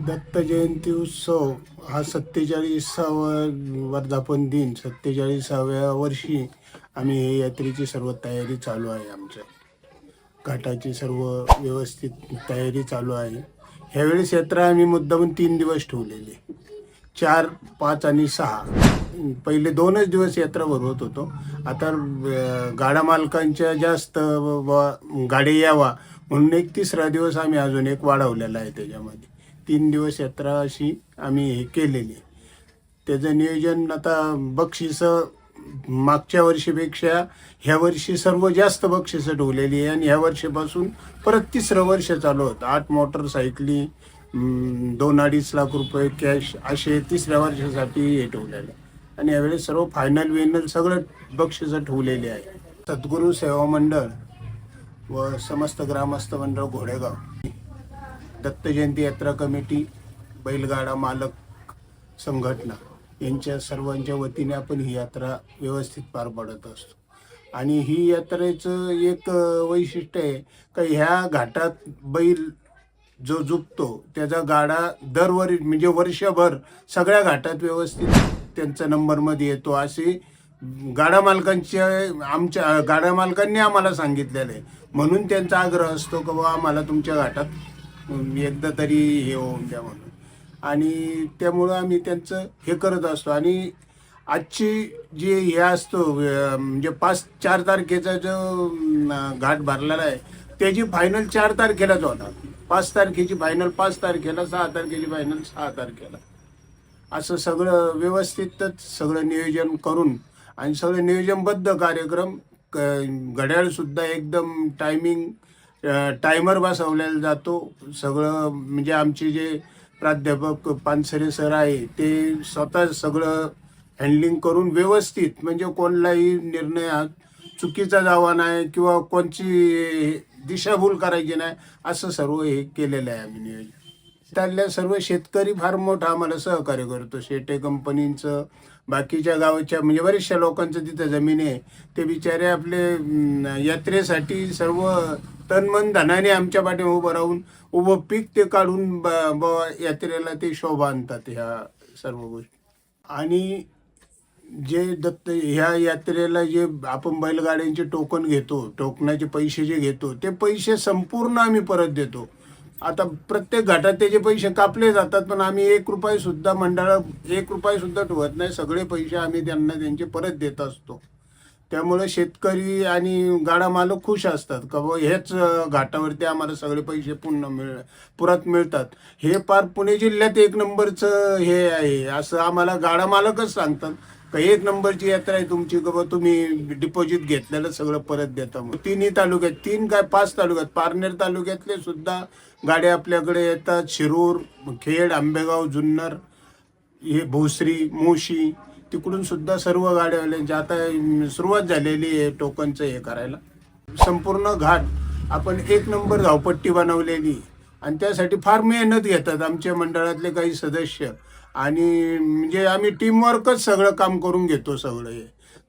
दत्त जयंती उत्सव हा 47वा वर्धापन दिन, 47व्या वर्षी आम्ही हे यात्रेची सर्व तयारी चालू आहे. आमच्या घाटाची सर्व व्यवस्थित तयारी चालू आहे. ह्यावेळेस यात्रा आम्ही मुद्दामून 3 दिवस ठेवलेली, 4, 5 आणि 6. पहिले 2च दिवस यात्रा भरवत होतो. आता गाडा मालकांच्या जास्त गाडी यावा म्हणून एक 3रा दिवस आम्ही अजून एक वाढवलेला आहे. त्याच्यामध्ये 3 दिवस यात्रा अशी आम्ही हे केलेली. त्याचं नियोजन आता बक्षिसं मागच्या वर्षीपेक्षा ह्या वर्षी सर्व जास्त बक्षिसं ठेवलेली आहे. आणि ह्या वर्षीपासून परत 3रं वर्ष चालू होतं. 8 मोटरसायकली, 2-2.5 लाख रुपये कॅश असे 3ऱ्या वर्षासाठी हे ठेवलेलं. आणि यावेळेस सर्व फायनल सगळं बक्षिसं ठेवलेली आहे. सद्गुरू सेवा मंडळ व समस्त ग्रामस्थ मंडळ घोडेगाव, दत्त जयंती यात्रा कमिटी, बैलगाडा मालक संघटना यांच्या सर्वांच्या वतीने आपण ही यात्रा व्यवस्थित पार पाडत असतो. आणि ही यात्रेचं एक वैशिष्ट्य आहे का ह्या घाटात बैल जो झुकतो त्याचा गाडा म्हणजे वर्षभर सगळ्या घाटात व्यवस्थित त्यांचा नंबरमध्ये येतो. असे गाडा आमच्या गाडा मालकांनी आम्हाला सांगितलेलं आहे. म्हणून त्यांचा आग्रह असतो की बाबा आम्हाला तुमच्या घाटात एकदा तरी हे होऊन द्या म्हणून. आणि त्यामुळं आम्ही त्यांचं हे करत असतो. आणि आजची जी हे असतो म्हणजे 4 तारखेचा जो घाट भरलेला आहे त्याची फायनल 4 तारखेलाच होणार. 5 तारखेची फायनल 5 तारखेला, 6 तारखेची फायनल 6 तारखेला. असं सगळं व्यवस्थितच सगळं नियोजन करून आणि सगळं नियोजनबद्ध कार्यक्रम, घड्याळसुद्धा एकदम टायमर बसवलेला जातो. सगळं म्हणजे आमचे जे प्राध्यापक पानसरे सर आहे ते स्वतः सगळं हँडलिंग करून व्यवस्थित, म्हणजे कोणलाही निर्णय हा चुकीचा जावा नाही किंवा कोणची दिशाभूल करायची नाही, असं सर्व हे केलेलं आहे आम्ही नियोजन. त्यातल्या सर्व शेतकरी फार मोठं आम्हाला सहकार्य करतो. शेटे कंपनींचं, बाकीच्या गावाच्या म्हणजे बऱ्याचशा लोकांचं तिथं जमीन आहे. ते बिचारे आपले यात्रेसाठी सर्व तनमन धनाने आमच्या पाठी उभं राहून उभं पीक ते काढून यात्रेला ते शोभा आणतात ह्या सर्व गोष्टी. आणि जे ह्या यात्रेला जे आपण बैलगाड्यांचे टोकन घेतो, टोकनाचे पैसे जे घेतो ते पैसे संपूर्ण आम्ही परत देतो. आता प्रत्येक घाटात त्याचे पैसे कापले जातात, पण आम्ही 1 रुपयासुद्धा मंडळात 1 रुपयासुद्धा ठेवत नाही. सगळे पैसे आम्ही त्यांचे परत देत असतो. त्यामुळे शेतकरी आणि गाडा मालक खुश असतात का बाबा हेच घाटावरती आम्हाला सगळे पैसे पुरत मिळतात. हे पार पुणे जिल्ह्यात 1 नंबरचं हे आहे असं आम्हाला गाडा मालकच सांगतात का 1 नंबरची यात्रा आहे तुमची, का बाबा तुम्ही डिपॉझिट घेतलेलं सगळं परत देता. मग 3 तालुक्यात, 3 काय 5 तालुक्यात, पारनेर तालुक्यातले सुद्धा गाड्या आपल्याकडे येतात. शिरूर, खेड, आंबेगाव, जुन्नर, हे भोसरी, मोशी, तिकडून सुद्धा सर्व गाड्यावाल्यांची आता सुरुवात झालेली आहे टोकनचं हे करायला. संपूर्ण घाट आपण 1 नंबर धावपट्टी बनवलेली आणि त्यासाठी फार मेहनत घेतात आमच्या मंडळातले काही सदस्य. आणि म्हणजे आम्ही टीमवर्कच सगळं काम करून घेतो सगळं हे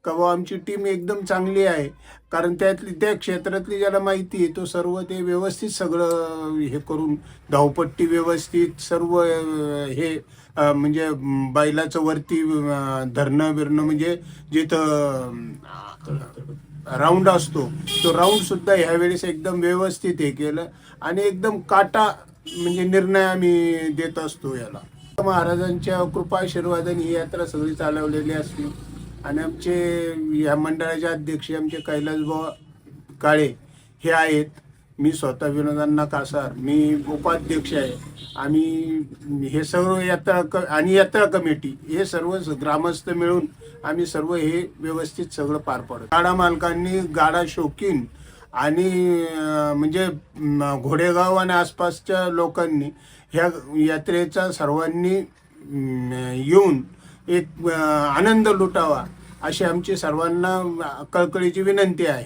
का बाबा आमची टीम एकदम चांगली आहे. कारण त्या क्षेत्रातली ज्याला माहिती आहे तो सर्व ते व्यवस्थित सगळं हे करून धावपट्टी व्यवस्थित सर्व हे म्हणजे बैलाचं वरती धरणं बिरणं म्हणजे जिथं राऊंड असतो तो राऊंडसुद्धा ह्यावेळेस एकदम व्यवस्थित हे केलं. आणि एकदम काटा म्हणजे निर्णय आम्ही देत असतो याला. महाराजांच्या कृपा आशीर्वादाने ही यात्रा सगळी चालवलेली असते. आणि आमचे या मंडळाचे अध्यक्ष आमचे कैलासभाऊ काळे हे आहेत. मी स्वतः विनोदांना कासार, मी उपाध्यक्ष आहे. आम्ही हे सर्व यात्रा कमिटी हे सर्व ग्रामस्थ मिळून आम्ही सर्व हे व्यवस्थित सगळं पार पाडतो. गाडा मालकांनी, गाडा शौकीन आणि म्हणजे घोडेगाव आणि आसपासच्या लोकांनी ह्या यात्रेचा सर्वांनी येऊन एक आनंद लुटावा अशी आमची सर्वांना कळकळीची विनंती आहे.